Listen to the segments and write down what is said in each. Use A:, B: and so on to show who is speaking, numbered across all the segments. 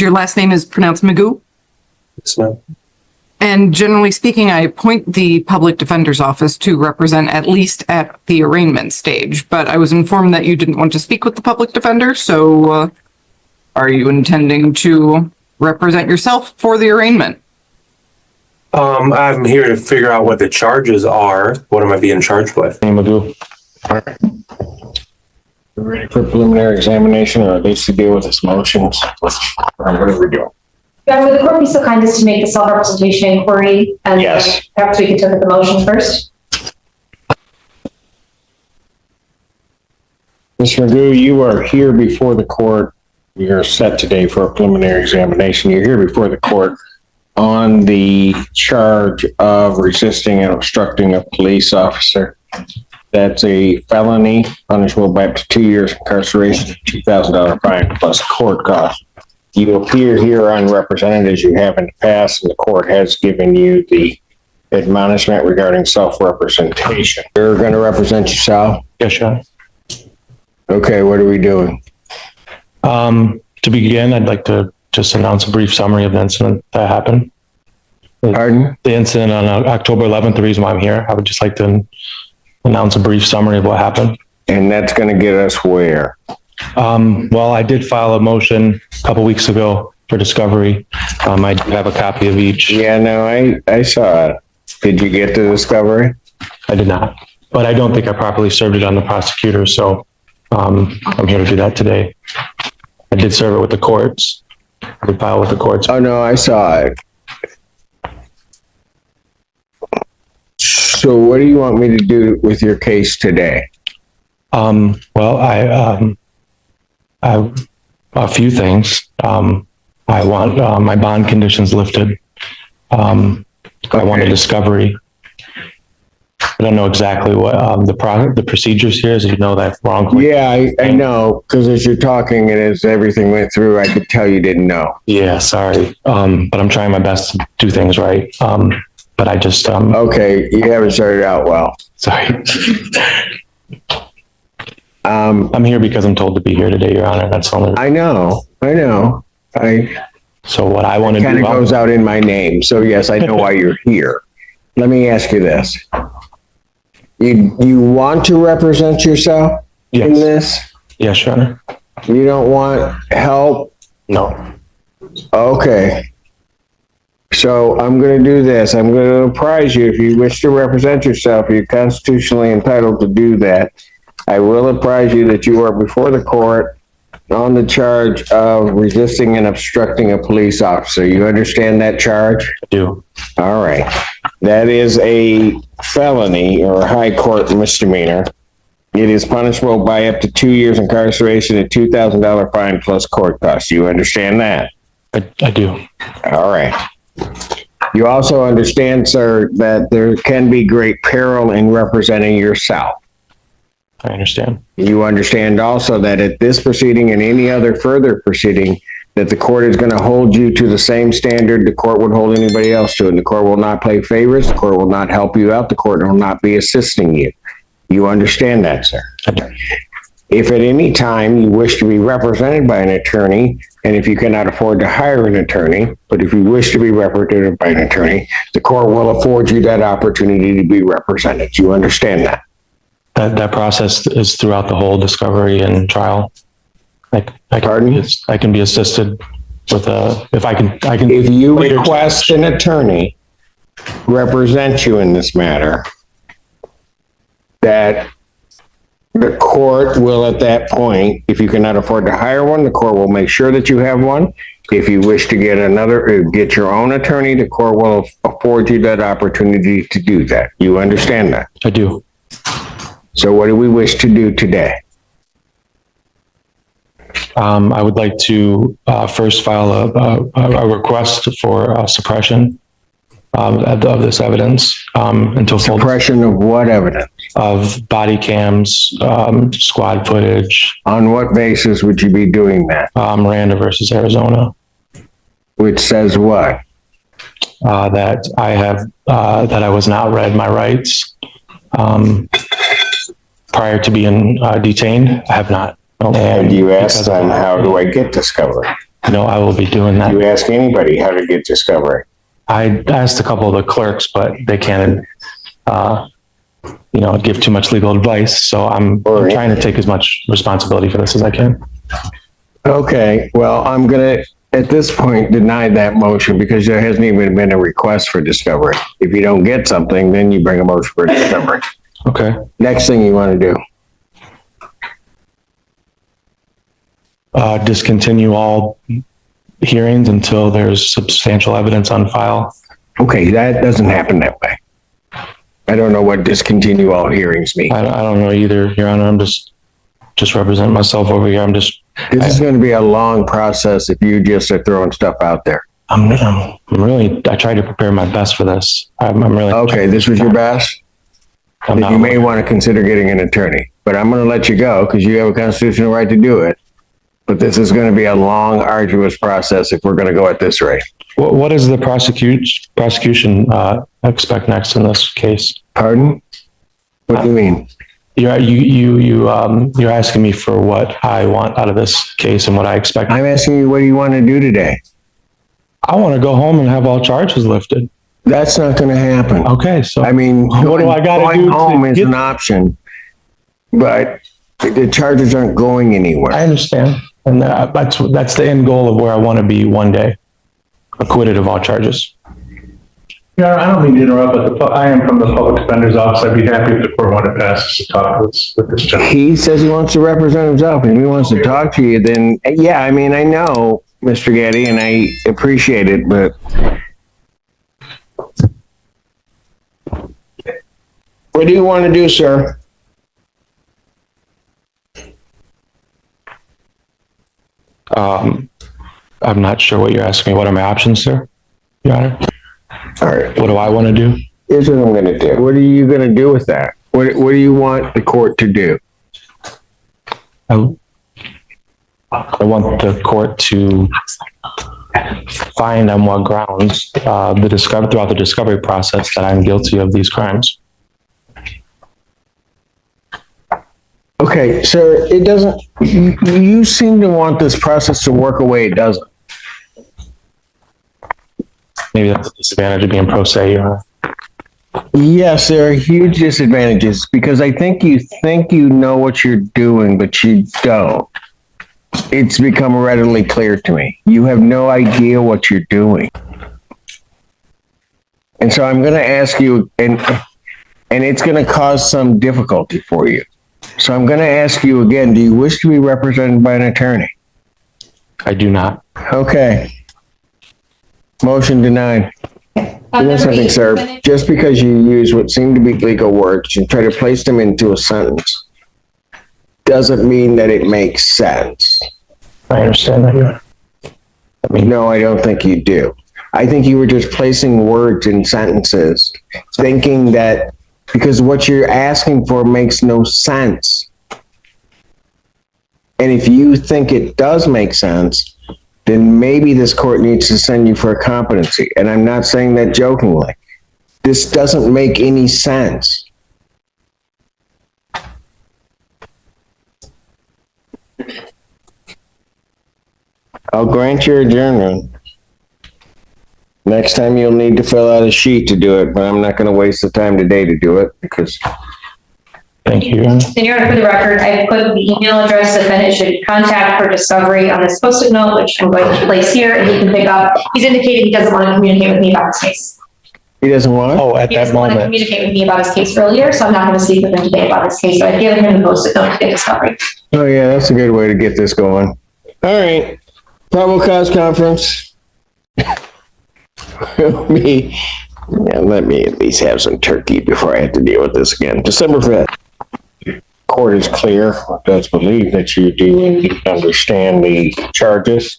A: Your last name is pronounced Magoo?
B: Yes, ma'am.
A: And generally speaking, I appoint the public defender's office to represent at least at the arraignment stage, but I was informed that you didn't want to speak with the public defender, so are you intending to represent yourself for the arraignment?
B: I'm here to figure out what the charges are. What am I being charged with?
C: Magoo. All right. We're ready for preliminary examination, or at least to deal with his motions. What are we doing?
D: Would the court be so kind as to make the self-representation inquiry? And
C: yes.
D: Perhaps we could look at the motion first.
C: Mr. Magoo, you are here before the court. You're set today for a preliminary examination. You're here before the court on the charge of resisting and obstructing a police officer. That's a felony, punishable by up to 2 years incarceration, $2,000 fine plus court costs. You appear here unrepresented as you have in the past, and the court has given you the admonishment regarding self-representation. You're going to represent yourself?
E: Yes, Sean.
C: Okay, what are we doing?
E: To begin, I'd like to just announce a brief summary of the incident that happened.
C: Pardon?
E: The incident on October 11th, the reason why I'm here, I would just like to announce a brief summary of what happened.
C: And that's going to get us where?
E: Well, I did file a motion a couple weeks ago for discovery. I do have a copy of each.
C: Yeah, no, I saw it. Did you get the discovery?
E: I did not, but I don't think I properly served it on the prosecutor, so I'm here to do that today. I did serve it with the courts. I did file with the courts.
C: Oh, no, I saw it. So what do you want me to do with your case today?
E: Well, I a few things. I want my bond conditions lifted. I want a discovery. I don't know exactly what the procedures here is. You know that wrongly.
C: Yeah, I know, because as you're talking and as everything went through, I could tell you didn't know.
E: Yeah, sorry. But I'm trying my best to do things right. But I just
C: okay, you haven't started out well.
E: Sorry. I'm here because I'm told to be here today, Your Honor. That's all.
C: I know.
E: So what I want to do
C: kind of goes out in my name. So yes, I know why you're here. Let me ask you this. You want to represent yourself in this?
E: Yes, Your Honor.
C: You don't want help?
E: No.
C: Okay. So I'm going to do this. I'm going to apprise you, if you wish to represent yourself, you're constitutionally entitled to do that. I will apprise you that you are before the court on the charge of resisting and obstructing a police officer. You understand that charge?
E: I do.
C: All right. That is a felony or a high court misdemeanor. It is punishable by up to 2 years incarceration and $2,000 fine plus court costs. You understand that?
E: I do.
C: All right. You also understand, sir, that there can be great peril in representing yourself.
E: I understand.
C: You understand also that at this proceeding and any other further proceeding, that the court is going to hold you to the same standard the court would hold anybody else to. And the court will not play favorites. The court will not help you out. The court will not be assisting you. You understand that, sir?
E: I do.
C: If at any time you wish to be represented by an attorney, and if you cannot afford to hire an attorney, but if you wish to be represented by an attorney, the court will afford you that opportunity to be represented. You understand that?
E: That process is throughout the whole discovery and trial.
C: Pardon?
E: I can be assisted with if I can.
C: If you request an attorney represent you in this matter, that the court will at that point, if you cannot afford to hire one, the court will make sure that you have one. If you wish to get your own attorney, the court will afford you that opportunity to do that. You understand that?
E: I do.
C: So what do we wish to do today?
E: I would like to first file a request for suppression of this evidence until
C: suppression of what evidence?
E: Of body cams, squad footage.
C: On what basis would you be doing that?
E: Miranda versus Arizona.
C: Which says what?
E: That I was not read my rights prior to being detained. I have not.
C: And you asked them, how do I get discovery?
E: I will be doing that.
C: You ask anybody how to get discovery.
E: I asked a couple of the clerks, but they can't, give too much legal advice. So I'm trying to take as much responsibility for this as I can.
C: Okay, well, I'm gonna, at this point, deny that motion because there hasn't even been a request for discovery. If you don't get something, then you bring a motion for discovery.
E: Okay.
C: Next thing you want to do.
E: Discontinue all hearings until there's substantial evidence on file.
C: Okay, that doesn't happen that way. I don't know what discontinue all hearings mean.
E: I don't know either, Your Honor. I'm just representing myself over here.
C: This is going to be a long process if you just are throwing stuff out there.
E: I'm really, I tried to prepare my best for this. I'm really.
C: Okay, this was your best? You may want to consider getting an attorney, but I'm going to let you go because you have a constitutional right to do it. But this is going to be a long, arduous process if we're going to go at this rate.
E: What does the prosecution expect next in this case?
C: Pardon? What do you mean?
E: You're asking me for what I want out of this case and what I expect.
C: I'm asking you, what do you want to do today?
E: I want to go home and have all charges lifted.
C: That's not going to happen.
E: Okay, so
C: I mean,
E: what do I got to do?
C: Going home is an option, but the charges aren't going anywhere.
E: I understand, and that's the end goal of where I want to be one day, acquitted of all charges.
F: Yeah, I don't mean to interrupt, but I am from the public defender's office. I'd be happy if the court wanted to pass us to talk with this gentleman.
C: He says he wants to represent himself. If he wants to talk to you, then yeah, I mean, I know, Mr. Getty, and I appreciate it, but what do you want to do, sir?
E: I'm not sure what you're asking me. What are my options, sir? Your Honor?
C: All right,
E: What do I want to do?
C: here's what I'm going to do. What are you going to do with that? What do you want the court to do?
E: I want the court to find on what grounds throughout the discovery process that I'm guilty of these crimes.
C: Okay, sir, it doesn't, you seem to want this process to work away. It doesn't.
E: Maybe that's a disadvantage of being pro se, Your Honor.
C: Yes, there are huge disadvantages because I think you know what you're doing, but you don't. It's become readily clear to me. You have no idea what you're doing. And so I'm going to ask you, and it's going to cause some difficulty for you. So I'm going to ask you again, do you wish to be represented by an attorney?
E: I do not.
C: Okay. Motion denied. Listen, sir, just because you use what seem to be legal words and try to place them into a sentence doesn't mean that it makes sense.
E: I understand that, Your Honor.
C: No, I don't think you do. I think you were just placing words in sentences, thinking that because what you're asking for makes no sense. And if you think it does make sense, then maybe this court needs to send you for a competency. And I'm not saying that jokingly. This doesn't make any sense. I'll grant your adjournment. Next time you'll need to fill out a sheet to do it, but I'm not going to waste the time today to do it because
E: Thank you, Your Honor.
D: And Your Honor, for the record, I put the email address the defendant should contact for discovery on this post-it note, which I'm going to place here, and he can pick up. He's indicated he doesn't want to communicate with me about his case.
C: he doesn't want.
E: Oh, at
D: He
E: that
D: doesn't want to
E: moment.
D: communicate with me about his case earlier, so I'm not going to speak with him today about his case. So I've given him the post-it note to get discovery.
C: Oh yeah, that's a good way to get this going. All right, probable cause conference. Let me at least have some turkey before I have to deal with this again. December 5th. Court is clear, does believe that you do indeed understand the charges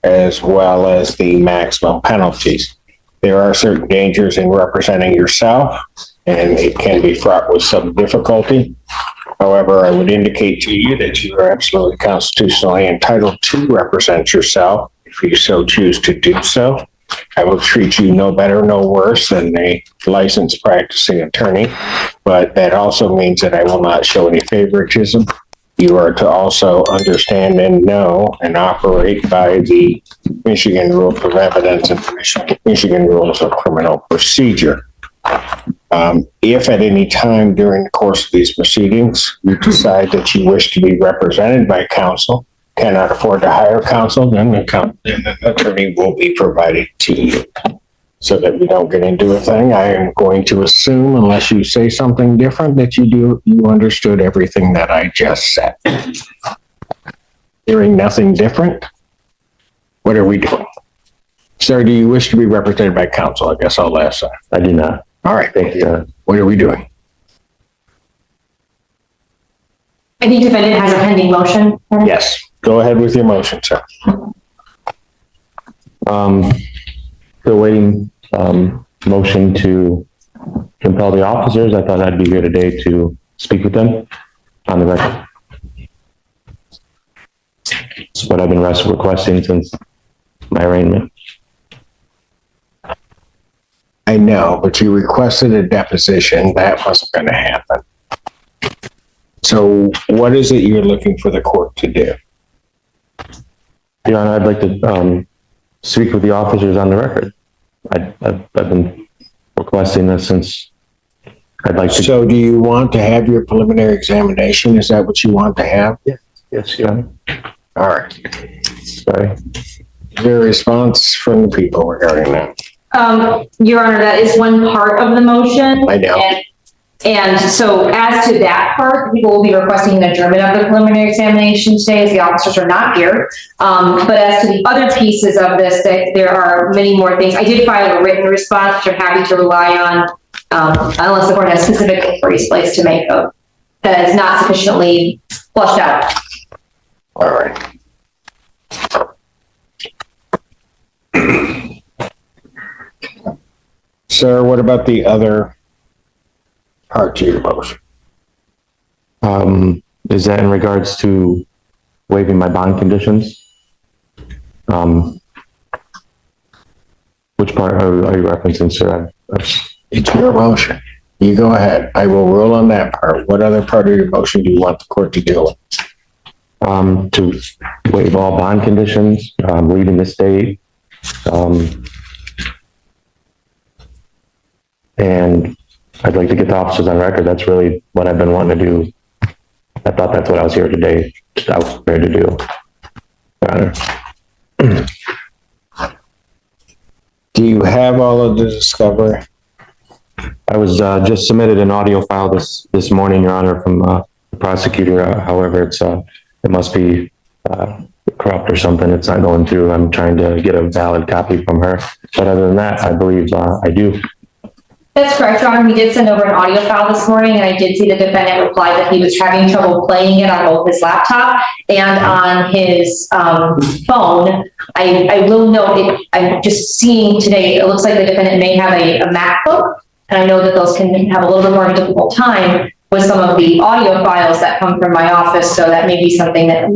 C: as well as the maximum penalties. There are certain dangers in representing yourself, and it can be fraught with some difficulty. However, I would indicate to you that you are absolutely constitutionally entitled to represent yourself if you so choose to do so. I will treat you no better, no worse than a licensed practicing attorney, but that also means that I will not show any favoritism you are to also understand and know and operate by the Michigan Rules of Evidence and Michigan Rules of Criminal Procedure. If at any time during the course of these proceedings, you decide that you wish to be represented by counsel, cannot afford to hire counsel, then an attorney will be provided to you. So that we don't get into a thing, I am going to assume, unless you say something different, that you understood everything that I just said. Hearing nothing different, what are we doing? Sir, do you wish to be represented by counsel? I guess I'll ask that.
E: I do not.
C: All right, thank you. What are we doing?
D: I think defendant has a pending motion.
C: Yes, go ahead with your motion, sir.
E: Still waiting, motion to compel the officers. I thought I'd be here today to speak with them on the record. It's what I've been requesting since my arraignment.
C: I know, but you requested a deposition. That wasn't going to happen. So what is it you're looking for the court to do?
E: Your Honor, I'd like to speak with the officers on the record. I've been requesting this since I'd like to.
C: So do you want to have your preliminary examination? Is that what you want to have?
E: Yes, Your Honor.
C: All right.
E: Sorry.
C: Is there a response from the people regarding that?
D: Your Honor, that is one part of the motion.
C: I know.
D: And so as to that part, people will be requesting an adjournment of the preliminary examination today as the officers are not here. But as to the other pieces of this, that there are many more things. I did file a written response, which I'm happy to rely on, unless the court has specific inquiries placed to make of that is not sufficiently flushed out.
C: All right. Sir, what about the other part to your motion?
E: Is that in regards to waiving my bond conditions? Which part are you referencing, sir?
C: It's your motion. You go ahead. I will rule on that part. What other part of your motion do you want the court to deal with?
E: To waive all bond conditions, leaving the state, and I'd like to get the officers on record. That's really what I've been wanting to do. I thought that's what I was here today. I was prepared to do. Your Honor.
C: Do you have all of the discovery?
E: I was just submitted an audio file this morning, Your Honor, from the prosecutor. However, it must be corrupt or something. It's not going through. I'm trying to get a valid copy from her. But other than that, I believe I do.
D: That's correct, Your Honor. We did send over an audio file this morning, and I did see the defendant reply that he was having trouble playing it on both his laptop and on his phone. I will note, I'm just seeing today, it looks like the defendant may have a MacBook, and I know that those can have a little bit more of a difficult time with some of the audio files that come from my office, so that may be something that,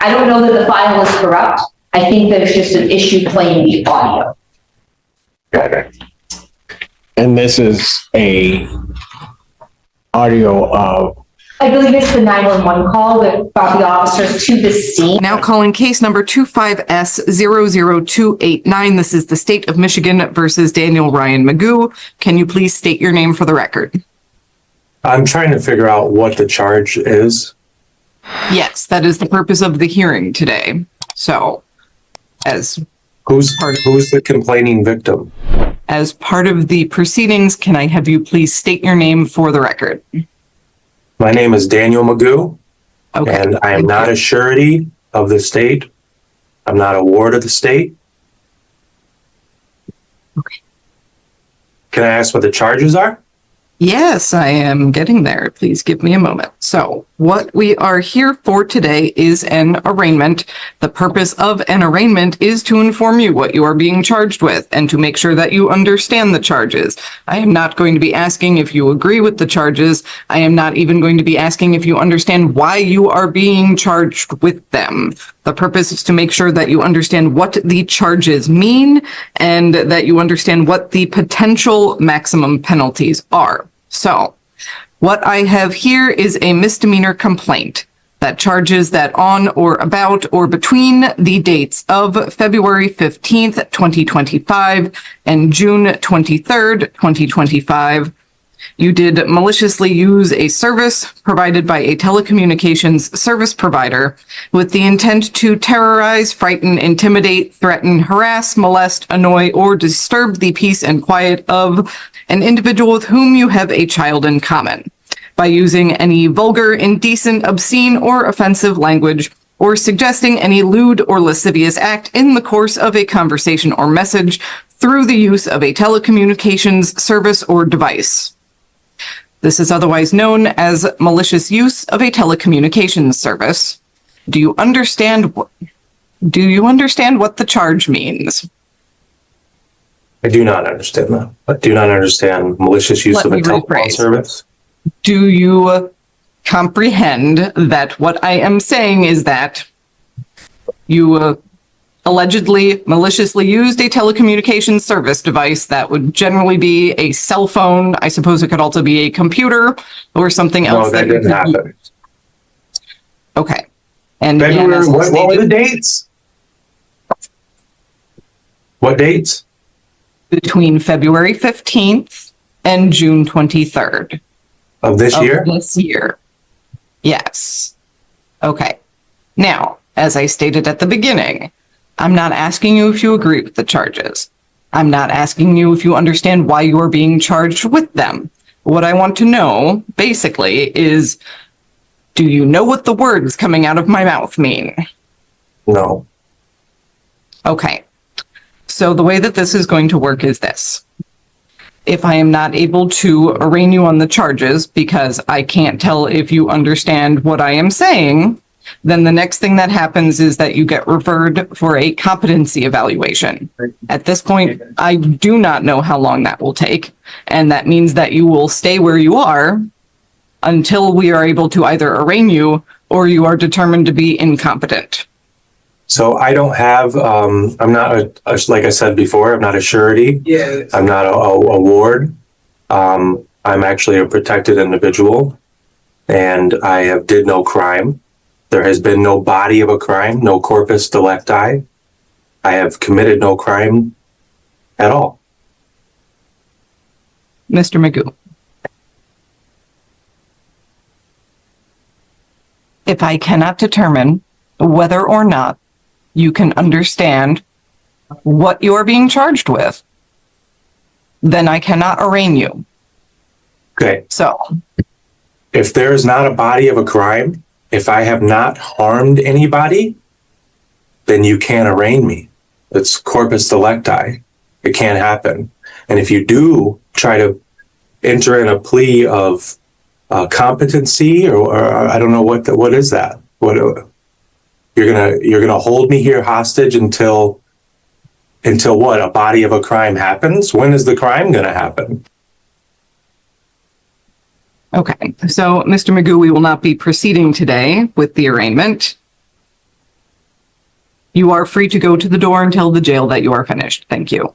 D: I don't know that the file is corrupt. I think there's just an issue playing the audio.
C: Got it. And this is a audio of...
D: I believe it's the 911 call that brought the officers to the scene.
A: Now calling case number 25S00289. This is the State of Michigan versus Daniel Ryan Magoo. Can you please state your name for the record?
B: I'm trying to figure out what the charge is.
A: Yes, that is the purpose of the hearing today. So, as
B: Who's the complaining victim?
A: part of the proceedings, can I have you please state your name for the record?
B: My name is Daniel Magoo,
A: Okay.
B: and I am not a surety of the state. I'm not a ward of the state.
A: Okay.
B: Can I ask what the charges are?
A: Yes, I am getting there. Please give me a moment. So what we are here for today is an arraignment. The purpose of an arraignment is to inform you what you are being charged with and to make sure that you understand the charges. I am not going to be asking if you agree with the charges. I am not even going to be asking if you understand why you are being charged with them. The purpose is to make sure that you understand what the charges mean and that you understand what the potential maximum penalties are. So, what I have here is a misdemeanor complaint. that charges that on or about or between the dates of February 15th, 2025 and June 23rd, 2025, you did maliciously use a service provided by a telecommunications service provider with the intent to terrorize, frighten, intimidate, threaten, harass, molest, annoy, or disturb the peace and quiet of an individual with whom you have a child in common by using any vulgar, indecent, obscene, or offensive language, or suggesting any lewd or lascivious act in the course of a conversation or message through the use of a telecommunications service or device. This is otherwise known as malicious use of a telecommunications service. Do you understand what the charge means?
B: I do not understand that. I do not understand malicious use
A: Let
B: of a
A: me
B: telephone
A: rephrase.
B: service.
A: Do you comprehend that what I am saying is that you allegedly maliciously used a telecommunications service device that would generally be a cell phone? I suppose it could also be a computer or something
B: No,
A: else.
B: that
A: you
B: didn't
A: could
B: happen.
A: use. Okay. And again,
B: February,
A: as I
B: what were the
A: stated,
B: dates? What dates?
A: between February 15th and June 23rd.
B: Of this
A: of
B: year?
A: this year. Yes. Okay. Now, as I stated at the beginning, I'm not asking you if you agree with the charges. I'm not asking you if you understand why you are being charged with them. What I want to know, basically, is do you know what the words coming out of my mouth mean?
B: No.
A: Okay. So the way that this is going to work is this. If I am not able to arraign you on the charges because I can't tell if you understand what I am saying, then the next thing that happens is that you get referred for a competency evaluation. At this point, I do not know how long that will take, and that means that you will stay where you are until we are able to either arraign you or you are determined to be incompetent.
B: So I don't have, I'm not like I said before, I'm not a surety. Yeah. I'm not a ward. I'm actually a protected individual and I did no crime. There has been no body of a crime, no corpus delicti. I have committed no crime at all.
A: Mr. Magoo. If I cannot determine whether or not you can understand what you are being charged with, then I cannot arraign you.
B: Okay.
A: So,
B: If there is not a body of a crime, if I have not harmed anybody, then you can't arraign me. It's corpus delicti. It can't happen. And if you do try to enter in a plea of competency or I don't know what is that? What you're gonna hold me here hostage until what? A body of a crime happens? When is the crime gonna happen?
A: okay. So, Mr. Magoo, we will not be proceeding today with the arraignment. You are free to go to the door and tell the jail that you are finished. Thank you.